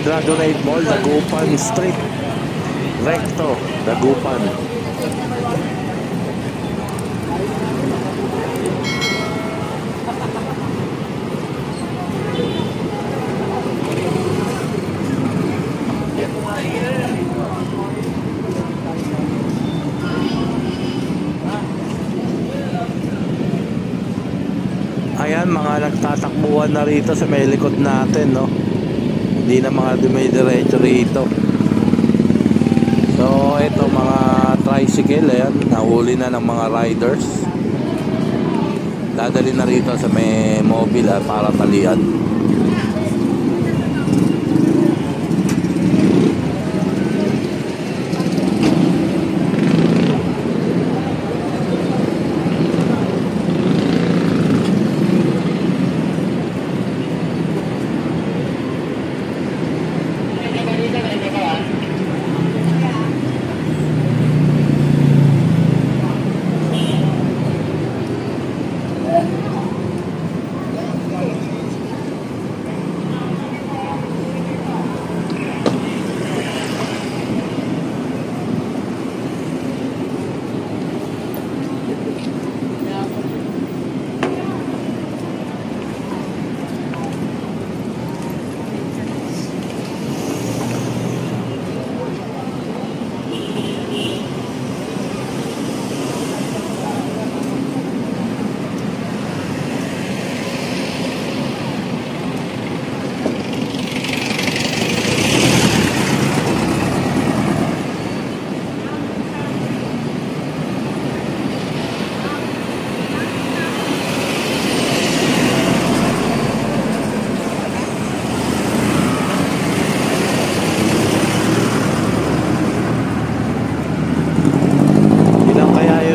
Dragon 8 Mall, Dagupan Street, Recto, Dagupan. Ayan, mga nagtatakbuhan na rito sa may likod natin, no? Hindi na mga dumidiretso rito. So, ito mga tricycle, ayan, nahuli na ng mga riders. Dadali na rito sa may mobile para talian.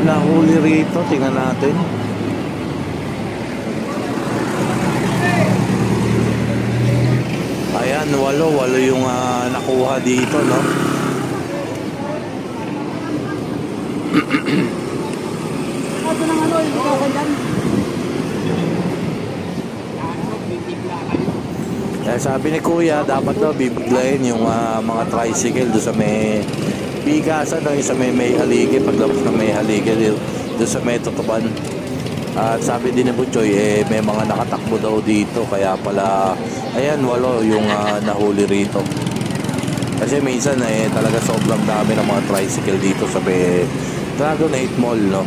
Nahuli rito, tingnan natin. Ayan, walo yung nakuha dito, no? Kaya sabi ni Kuya, dapat daw bibiglayin yung mga tricycle doon sa may bigasan, no? Sa may haligi, paglabas na may haligi doon sa may tutuban. At sabi din ni Butchoy, may mga nakatakbo daw dito, kaya pala ayan, walo yung nahuli rito. Kasi minsan talaga sobrang dami ng mga tricycle dito sa may Dragon 8 Mall, no?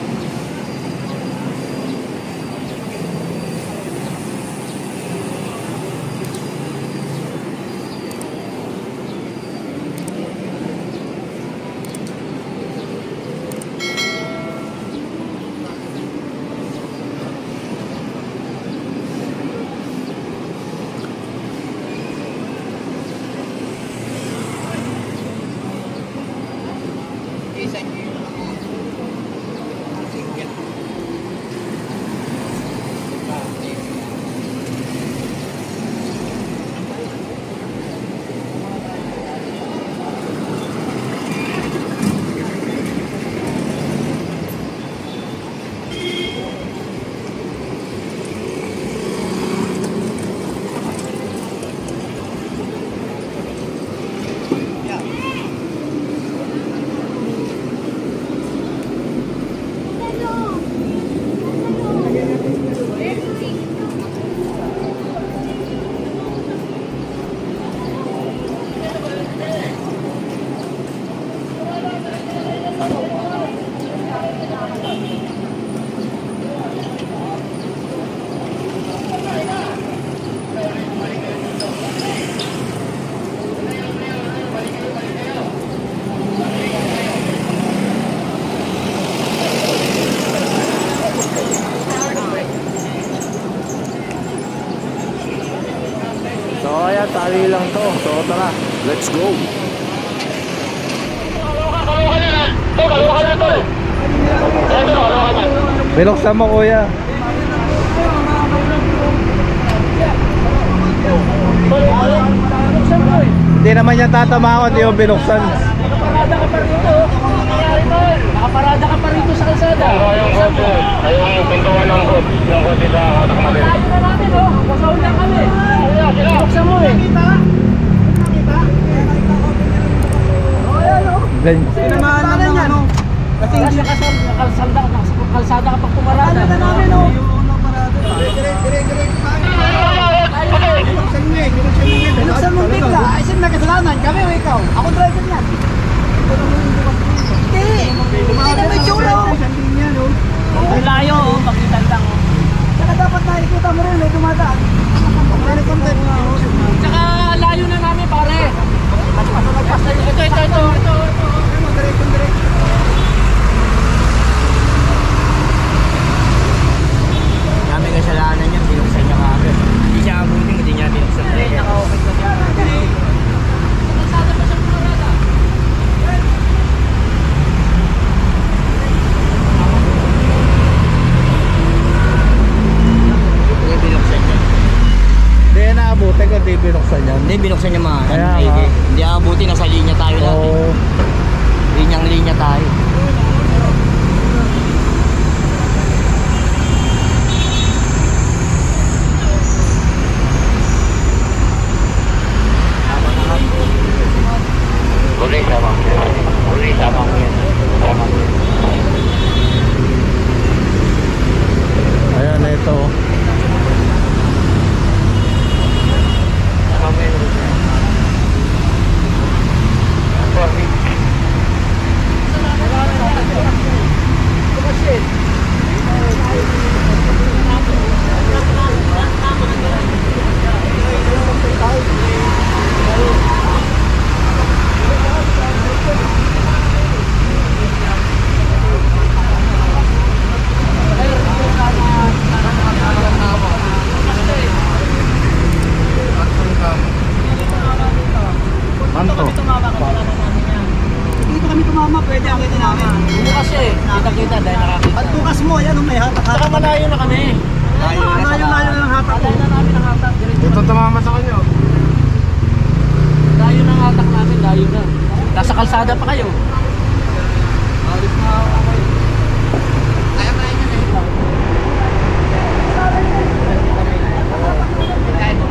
Tali lang to. So tara, let's go. Binuksan mo, kuya. Hindi naman yan tatama kung di mo binuksan. Nakaparada ka pa rito. Nakaparada ka pa rito sa kalsada. Ayaw yung pintuan ng hood. Yung hood sa Takmalin. Ayaw na natin, oh. Kasaon lang kami. Binuksan mo, eh. Ganyan. Tinamaan lang ng ano. Kasi hindi kalsada ka pag pumarada. na namin oh. Yung unang parada. Binuksan mong bigla. Ay, sino may kasalanan? Kami o ikaw? Ako driver niyan. Hindi. Hindi na may tsura oh. Ang layo, oh. Pagitan lang, oh. Saka dapat nakikita mo rin, may dumadaan. Tsaka layo na namin, pare. Ito. Kami kasalanan niya, binuksan niya kagad. Hindi siya abutin, hindi niya binuksan. Naka-open na dyan. Kalsada pa siya pumarada. Hindi binuksan niya. Hindi naabuti ko, di binuksan yan. Hindi binuksan niya mga Kaya ano, nga. hindi abutin, nasa linya tayo dati. Oo. Linyang-linya tayo. Uli, tama ko yan. Uli, tama ko yan. Tama ko yan. Ayan, ito. Tama ko yan. Manto. Dito kami tumama, pwede akitin namin. Bukas eh. Kita-kita dahil nakakita. At bukas mo, yan may hatak-hatak. Saka malayo na kami. Layo na ng hatak ko. Layo na namin ang hatak. Ito tumama sa kanya. Layo na ang hatak namin, layo na. Nasa kalsada pa kayo.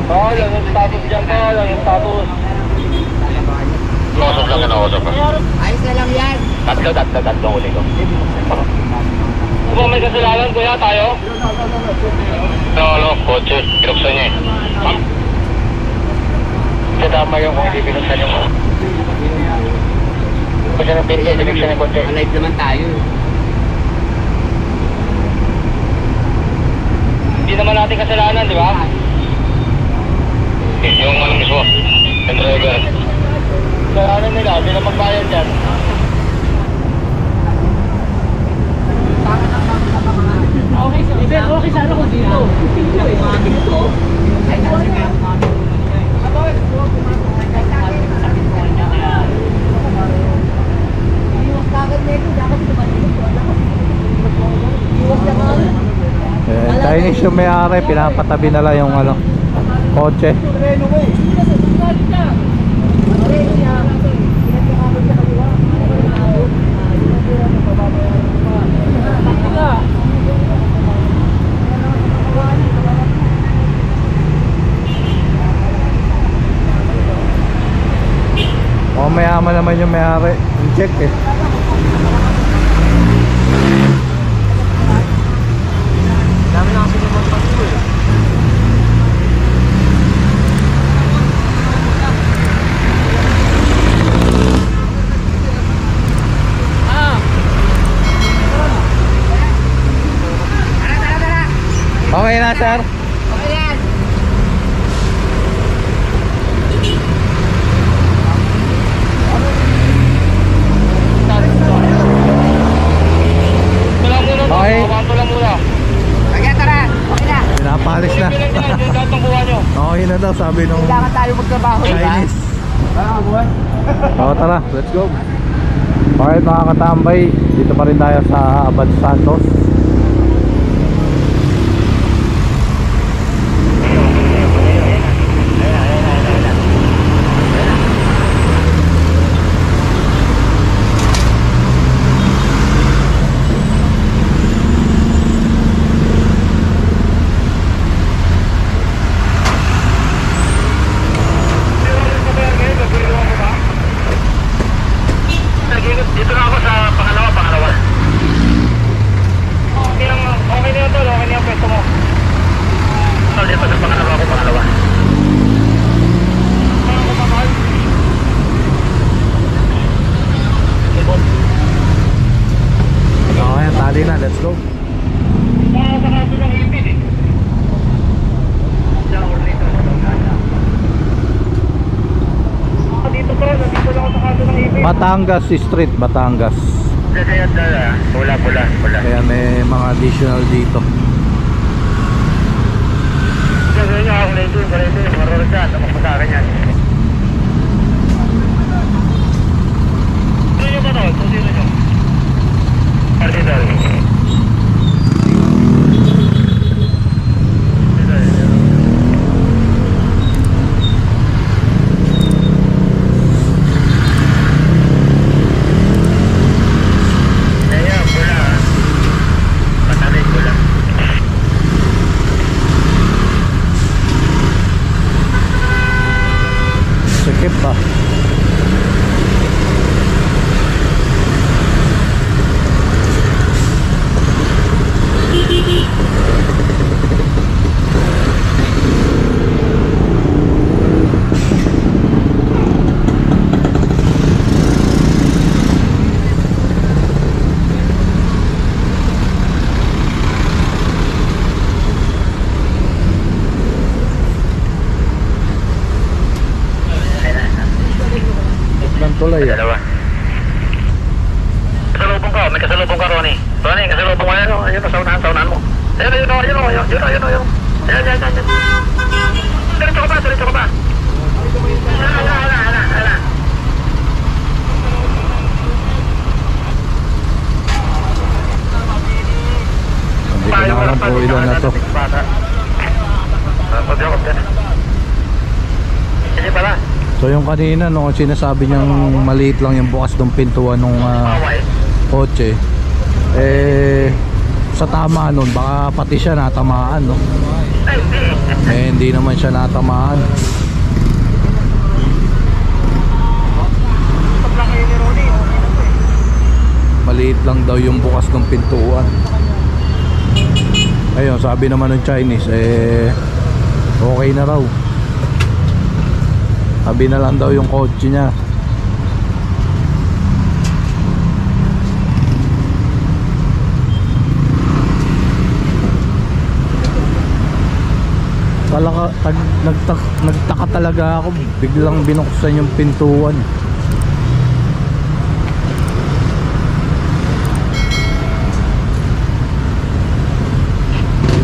Oo, lang yung status dyan po, lang yung status. Kausap lang, kinausap ka. Ayos na lang yan. Tatlo uli ko. Kung may kasalanan, kuya, tayo? Kotse, binuksan niya eh. Ma'am? Kasi tama yung kung hindi binuksan yung kasi nang binuksan yung kotse. Alive naman tayo. Hindi naman natin kasalanan, di ba? Yung ano mismo, yung driver. Kasalanan nila, hindi na magbayad dyan. Okay sana kung dito. Chinese yung may-ari, pinapatabi na lang yung ano, kotse. O mayaman naman yung may-ari, check eh. Dami na kasi naman pa ito eh. Okay na, sir. Okay. Lang muna. Pinapalis na. Lahat ng buwan nyo. Okay na daw, sabi nung Kailangan tayo magtrabaho. Chinese. O tara, let's go. Alright mga katambay, dito pa rin tayo sa Abad Santos. Dito na ako sa pangalawa. Okay na yun tol, okay na yung pwesto mo. Tol, dito sa pangalawa. Okay, tali na, let's go. Batangas Street, Batangas. Pula. Kaya may mga additional dito. Kasi nyo ako na ito, marunod dyan, tapos sa akin yan. Sino nyo ba to? Sino nyo? Partidal. Sikip ba? Tulay ah. Dalawa. Kasalubong ka, may kasalubong ka, Ronnie. Ronnie, kasalubong mo yan, ayun, saunahan mo. Ayun. Yan. Diretso ka ba? Hala. Hindi ko na alam po ilan na to. Sige pala. So yung kanina no, sinasabi niyang maliit lang yung bukas ng pintuan ng kotse, sa tama nun baka pati siya natamaan no. Hindi naman siya natamaan. Maliit lang daw yung bukas ng pintuan. Ayun, sabi naman ng Chinese okay na raw. Sabi na lang daw yung kotse niya. Nagtaka talaga ako. Biglang binuksan yung pintuan.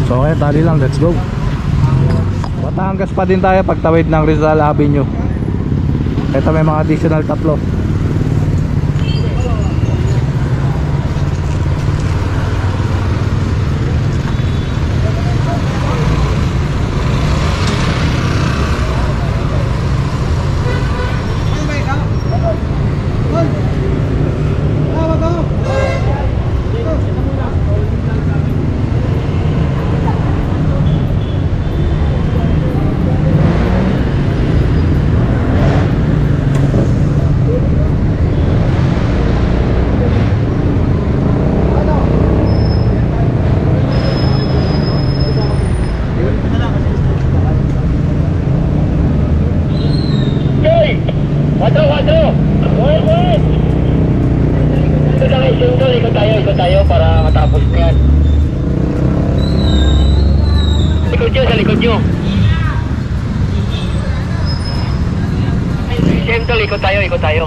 So okay, tali lang, let's go. Batangas pa din tayo pagtawid ng Rizal Avenue. Ito may mga additional tatlo. Ikot tayo para matapos na yan. Sa likod nyo. Siyempre, ikot tayo.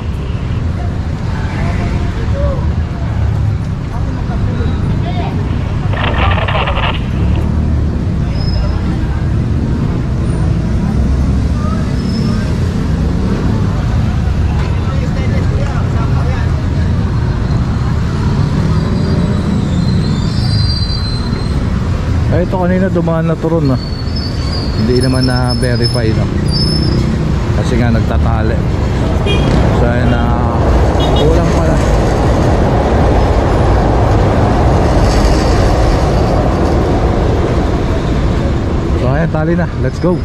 Ito kanina dumaan na turon na. Hindi naman na verify no. Kasi nga nagtatali. So ayun na kulang pala. So ayun, tali na. Let's go.